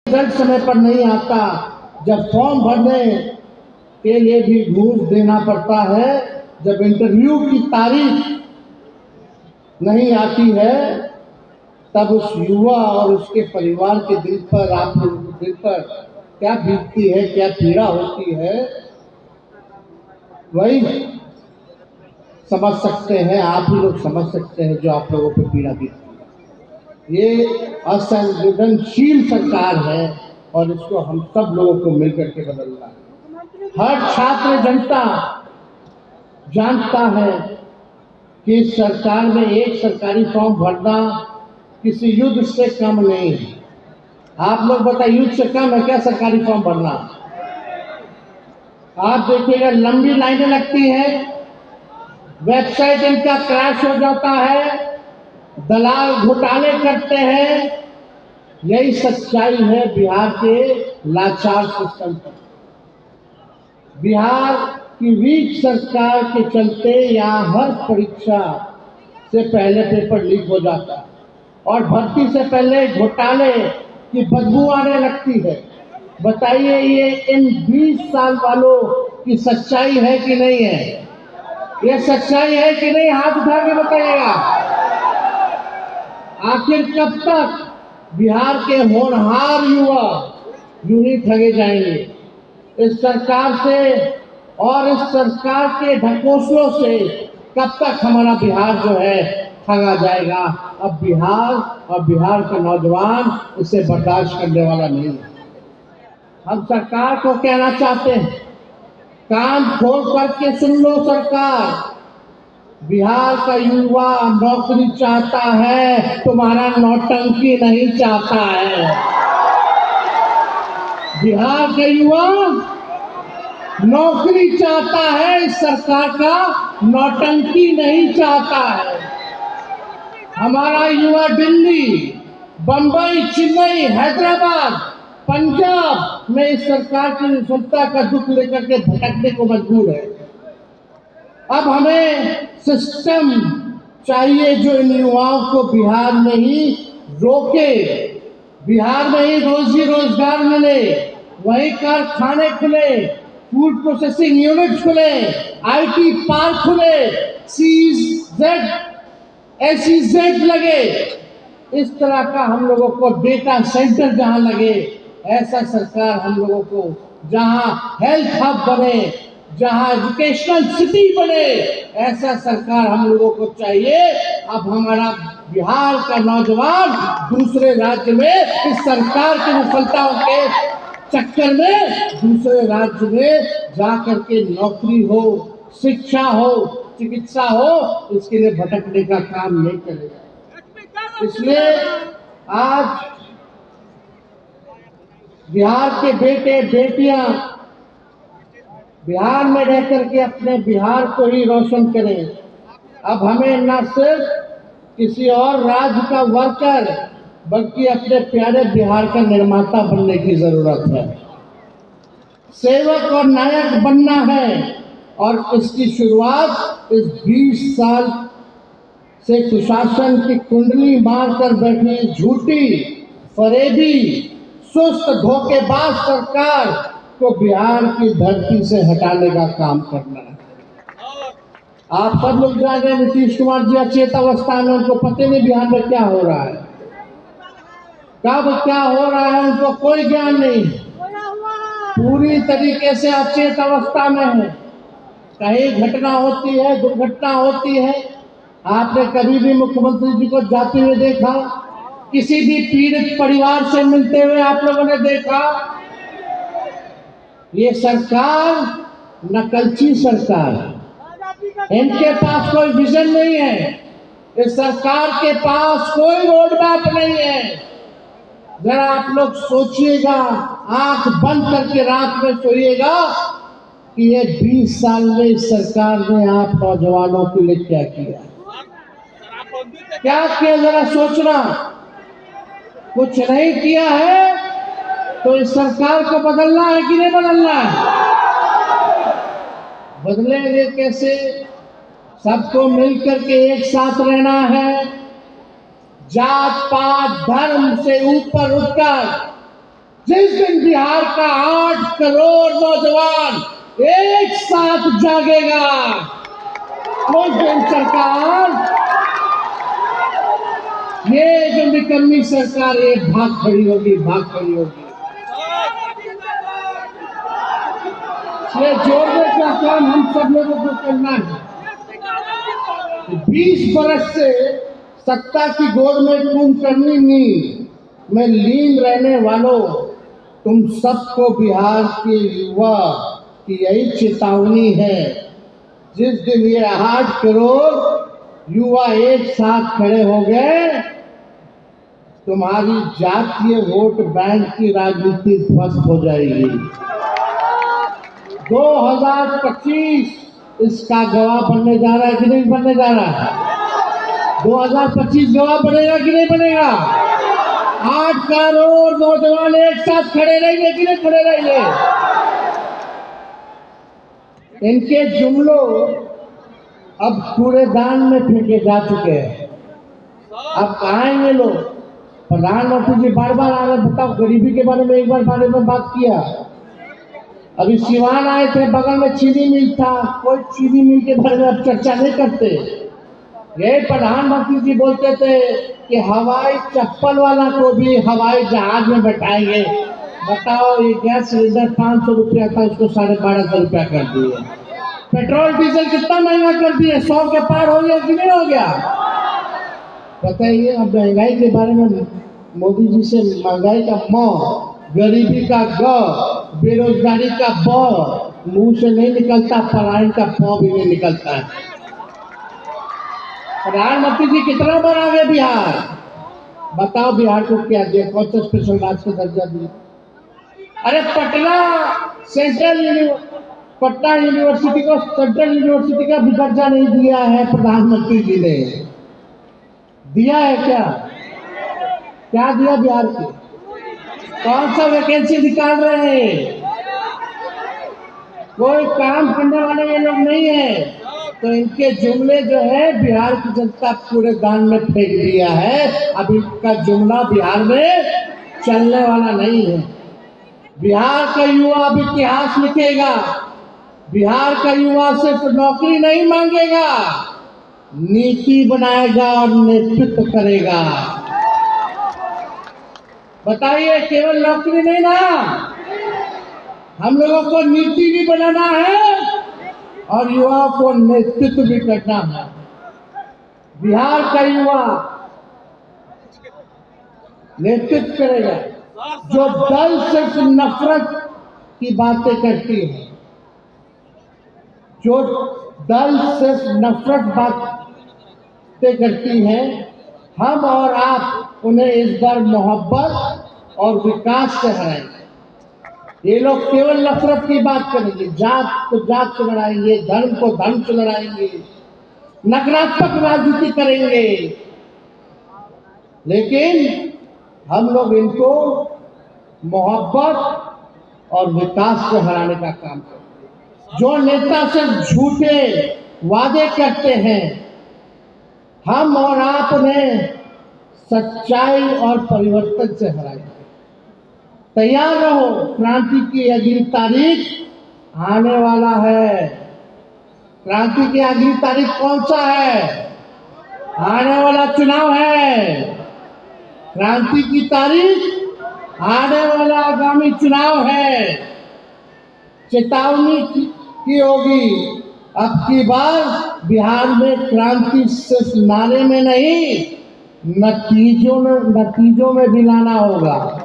Result समय पर नहीं आता, जब फॉर्म भरने के लिए भी घूस देना पड़ता है, जब इंटरव्यू की तारीख नहीं आती है, तब उस युवा और उसके परिवार के दिल पर, आप लोगों के दिल पर क्या बीतती है, क्या पीड़ा होती है, वही समझ सकते हैं। आप ही लोग समझ सकते हैं जो आप लोगों पर पीड़ा बीतती है। ये असंवेदनशील सरकार है और इसको हम सब लोगों को मिलकर के बदलना है। हर छात्र जनता जानता है कि इस सरकार में एक सरकारी फॉर्म भरना किसी युद्ध से कम नहीं है। आप लोग बताइए, युद्ध से कम है क्या सरकारी फॉर्म भरना? आप देखिएगा लंबी लाइनें लगती हैं, वेबसाइट इनका क्रैश हो जाता है, दलाल घोटाले करते हैं। यही सच्चाई है बिहार के लाचार सिस्टम पर। बिहार की वीक सरकार के चलते यहाँ हर परीक्षा से पहले पेपर लीक हो जाता है और भर्ती से पहले घोटाले की बदबू आने लगती है। बताइए, ये इन 20 साल वालों की सच्चाई है कि नहीं है? ये सच्चाई है कि नहीं? हाथ उठा के बताइएगा। आखिर कब तक बिहार के होनहार युवा यूं ही ठगे जाएंगे? इस सरकार से और इस सरकार के ढकोसलों से कब तक हमारा बिहार जो है ठगा जाएगा? अब बिहार और बिहार के नौजवान इसे बर्दाश्त करने वाला नहीं है। हम सरकार को कहना चाहते हैं, कान खोल करके सुन लो सरकार, बिहार का युवा नौकरी चाहता है, तुम्हारा नौटंकी नहीं चाहता है। बिहार का युवा नौकरी चाहता है, इस सरकार का नौटंकी नहीं चाहता है। हमारा युवा दिल्ली, बंबई, चेन्नई, हैदराबाद, पंजाब में इस सरकार की विफलता का दुख लेकर के भटकने को मजबूर है। अब हमें सिस्टम चाहिए जो इन युवाओं को बिहार में ही रोके, बिहार में ही रोजी रोजगार मिले, वही कारखाने खुले, फूड प्रोसेसिंग यूनिट खुले, आईटी पार्क खुले, सीजेड एसईजेड लगे। इस तरह का हम लोगों को डेटा सेंटर जहां लगे, ऐसा सरकार हम लोगों को, जहां हेल्थ हब बने, जहां एजुकेशनल सिटी बने, ऐसा सरकार हम लोगों को चाहिए। अब हमारा बिहार का नौजवान दूसरे राज्य में इस सरकार की विफलताओं के चक्कर में दूसरे राज्य में जाकर के नौकरी हो, शिक्षा हो, चिकित्सा हो, इसके लिए भटकने का काम नहीं करेगा। इसलिए आज बिहार के बेटे बेटियां बिहार में रह करके अपने बिहार को ही रोशन करें। अब हमें न सिर्फ किसी और राज्य का वर्कर, बल्कि अपने प्यारे बिहार का निर्माता बनने की जरूरत है। सेवक और नायक बनना है और इसकी शुरुआत इस 20 साल से कुशासन की कुंडली मारकर बैठी झूठी, फरेबी, सुस्त, धोखेबाज सरकार को बिहार की धरती से हटाने का काम करना है। आप सब लोग जाने, नीतीश कुमार जी अचेत अवस्था में, उनको पता नहीं बिहार में क्या हो रहा है, कब क्या हो रहा है, उनको कोई ज्ञान नहीं, पूरी तरीके से अचेत अवस्था में है। कहीं घटना होती है, दुर्घटना होती है, आपने कभी भी मुख्यमंत्री जी को जाते हुए देखा? किसी भी पीड़ित परिवार से मिलते हुए आप लोगों ने देखा? ये सरकार नकलची सरकार है, इनके पास कोई विजन नहीं है, इस सरकार के पास कोई रोड मैप नहीं है। जरा आप लोग सोचिएगा, आंख बंद करके रात में सोइएगा कि ये 20 साल में इस सरकार ने आप नौजवानों के लिए क्या किया, क्या किया, जरा सोचना। कुछ नहीं किया है तो इस सरकार को बदलना है कि नहीं बदलना है? बदलेंगे कैसे? सबको मिलकर के एक साथ रहना है, जात पात धर्म से ऊपर उठकर जिस दिन बिहार का 8 करोड़ नौजवान एक साथ जागेगा, उस दिन सरकार, ये जो निकम्मी सरकार, ये भाग खड़ी होगी, भाग खड़ी होगी। ये जोड़ने का काम हम सब लोगों को करना है। 20 बरस से सत्ता की गोद में कुंभकर्णी नींद में लीन रहने वालों, तुम सबको बिहार के युवा की यही चेतावनी है। जिस दिन ये 8 करोड़ युवा एक साथ खड़े हो गए, तुम्हारी जातीय वोट बैंक की राजनीति ध्वस्त हो जाएगी। 2025 इसका गवाह बनने जा रहा है कि नहीं बनने जा रहा है? 2025 गवाह बनेगा कि नहीं बनेगा? 8 करोड़ नौजवान एक साथ खड़े रहेंगे कि नहीं खड़े रहेंगे? इनके जुमलों अब कूड़ेदान में फेंके जा चुके हैं। अब आएंगे लोग, प्रधानमंत्री जी बार बार आ रहे, बताओ गरीबी के बारे में एक बारे में बात किया। अभी सिवान आए थे, बगल में चीनी मिल था, कोई चीनी मिल के बारे में अब चर्चा नहीं करते। ये प्रधानमंत्री जी बोलते थे कि हवाई चप्पल वाला को भी हवाई जहाज में बैठाएंगे। बताओ, ये गैस सिलेंडर 500 रुपया था, उसको 1250 रुपया कर दिए। पेट्रोल डीजल कितना महंगा कर दिए, 100 के पार हो गया कि नहीं हो गया? बताइए। अब महंगाई के बारे में मोदी जी से महंगाई का म, गरीबी का ग, बेरोजगारी का ब मुंह से नहीं निकलता, पलायन का प भी नहीं निकलता है। प्रधानमंत्री जी कितना बार आ गए बिहार? बताओ बिहार को क्या दिया, कौन सा स्पेशल राज्य का दर्जा दिया? अरे पटना यूनिवर्सिटी को सेंट्रल यूनिवर्सिटी का भी दर्जा नहीं दिया है प्रधानमंत्री जी ने। दिया है क्या? क्या दिया बिहार को? कौन सा वैकेंसी निकाल रहे हैं? कोई काम करने वाले ये लोग नहीं है। तो इनके जुमले जो है बिहार की जनता कूड़ेदान में फेंक दिया है। अब इनका जुमला बिहार में चलने वाला नहीं है। बिहार का युवा अब इतिहास लिखेगा। बिहार का युवा सिर्फ नौकरी नहीं मांगेगा, नीति बनाएगा और नेतृत्व करेगा। बताइए, केवल नौकरी नहीं ना, हम लोगों को नीति भी बनाना है और युवाओं को नेतृत्व भी करना है। बिहार का युवा नेतृत्व करेगा। जो दल सिर्फ नफरत की बातें करती है, जो दल सिर्फ नफरत बातें करती है, हम और आप उन्हें इस बार मोहब्बत और विकास से हराएंगे। ये लोग केवल नफरत की बात करेंगे, जात को जात से लड़ाएंगे, धर्म को धर्म से लड़ाएंगे, नकारात्मक राजनीति करेंगे। लेकिन हम लोग इनको मोहब्बत और विकास से हराने का काम करेंगे। जो नेता सिर्फ झूठे वादे करते हैं, हम और आप उन्हें सच्चाई और परिवर्तन से हराएंगे। तैयार रहो, क्रांति की अगली तारीख आने वाला है। क्रांति की अगली तारीख कौन सा है? आने वाला चुनाव है। क्रांति की तारीख आने वाला आगामी चुनाव है। चेतावनी की होगी। अब की बार बिहार में क्रांति सिर्फ नारे में नहीं, नतीजों में भी लाना होगा।